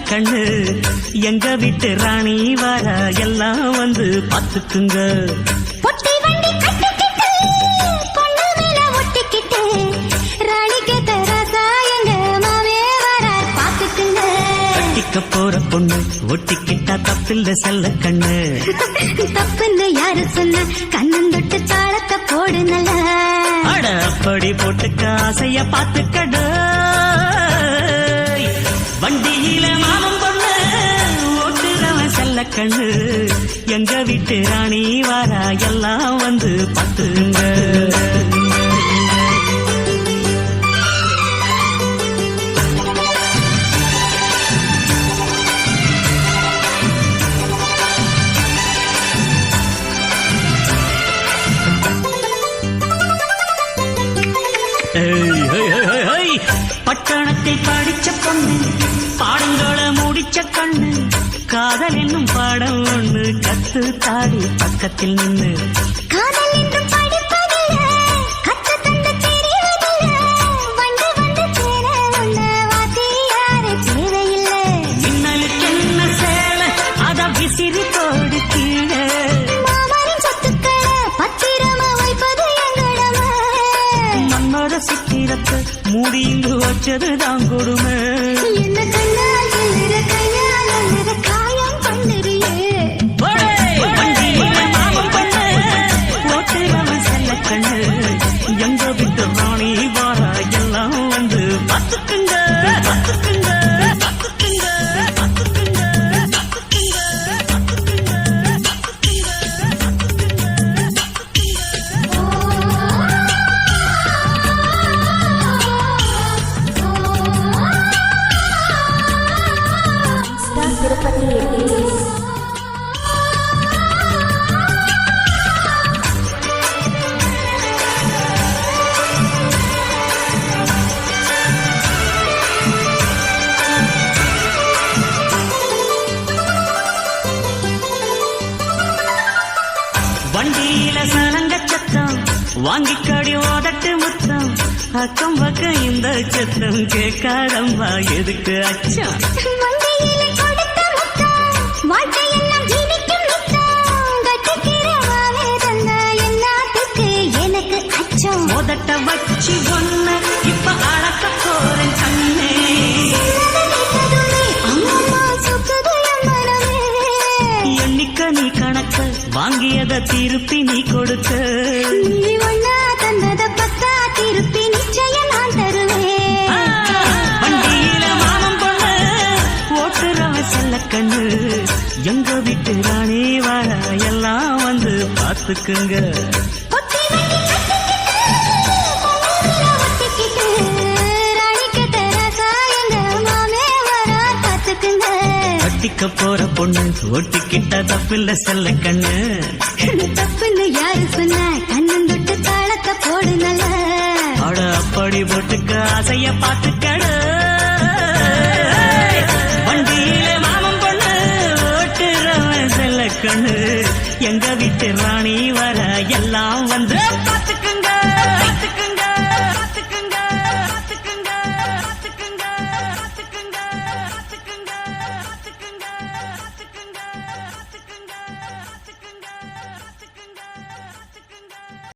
கண்ணு எங்க வீட்டு ராணி வர எல்லாம் வந்து பாத்துக்குங்க. பொட்டி வண்டி கட்டிக்கிட்டு பொண்ணு மேல ஒட்டிக்கிட்டு ராணிக்கு தராசா எங்க மாமே வர பாத்துக்குங்க. கட்டிக்க போற பொண்ணு ஒட்டிக்கிட்டா தப்பில்ல செல்ல கண்ணு. தப்புன்னு யாரு சொன்ன கண்ணன் தொட்டு தாளத்தை போடு நல்ல. அட அப்படி போட்டுக்க ஆசைய பாத்துக்கடு. வண்டியில மாமம் பொண்ணு ஓட்டுறவன் செல்ல கண்ணு எங்க வீட்டு ராணி வாரா எல்லாம் வந்து பாத்துங்க. பட்டணத்தை படிச்ச பொண்ணு பாடங்களை முடிச்ச கண்ணு காதல் என்னும் பாடம் ஒண்ணு கத்து தாடி பக்கத்தில் நின்று. காதல் என்றும் படிப்பதில்ல கத்து தந்து தெரியவில்லை வந்து வந்து சேர உள்ள வாத்தியாரே தேவையில்லை. மின்னலுக்கு என்ன சேல அத விசிறி போடு கீழே. மாமரின் சொத்துக்களை பத்திரமா வைப்பது எங்கடமை. மன்மத சித்திரத்தை மூடி இங்கு வச்சதுதான் கொடுமை. என்ன கண்ணால் எழுற கையால் எழுற காயம் பண்ணுறியே. வண்டியில மாமம் பொண்ணு ஓட்டுறவன் செல்ல கண்ணு எங்க விட்டு ராணி வாரா எல்லாம் வந்து பாத்துக்குங்க பாத்துக்குங்க பாத்துக்குங்க பாத்துக்குங்க வண்டியில சலங்க சத்தம் வாங்கிக்கடி ஓதட்டு முத்தம் அக்கம் பக்கம் இந்த சத்தம் கேட்காதம்பா எதுக்கு அச்சம். மங்கையிலே கொடுத்த முத்தம் வாழ்க்கையெல்லாம் ஜீவிக்கும் நித்தம் கட்டிக்கிறவாவே தந்த எல்லாத்துக்கு எனக்கு அச்சம். மோதட்ட வச்சு ஒண்ணு இப்ப அளக்க போறேன் கண்ணே. அம்மா சுக்குது என் மனமே. எண்ணிக்க நீ கணக்க வாங்கியத திருப்பி நீ கொடுக்க. நீ ஒண்ணா தந்தத பத்தா திருப்பி நிச்சயம் நான் தருவேன். வண்டியில மாமம் பொண்ணு ஓட்டுறவன் செல்ல கண்ணு எங்க வீட்டு ராணி வர எல்லாம் வந்து பாத்துக்குங்க. பொட்டி வண்டி கட்டிக்கிட்டு பொண்ணு மேல ஒட்டிக்கிட்டு ராணிக்கு தராசா எங்க மாமே வர பாத்துக்குங்க. கட்டிக்க போற பொண்ணு ஒட்டிக்கிட்ட தப்பில்ல செல்ல கண்ணு. தப்புன்னு யாரு சொன்ன கண்ணன் தொட்டு தாளத்தை போடு நல்ல. அட அப்படி போட்டுக்க ஆசைய பாத்துக்கடு. வண்டியில மாமம் பொண்ணு ஓட்டுறவன் செல்ல கண்ணு எங்க வீட்டு ராணி வர எல்லாம் வந்து பாத்துக்குங்க பாத்துக்குங்க.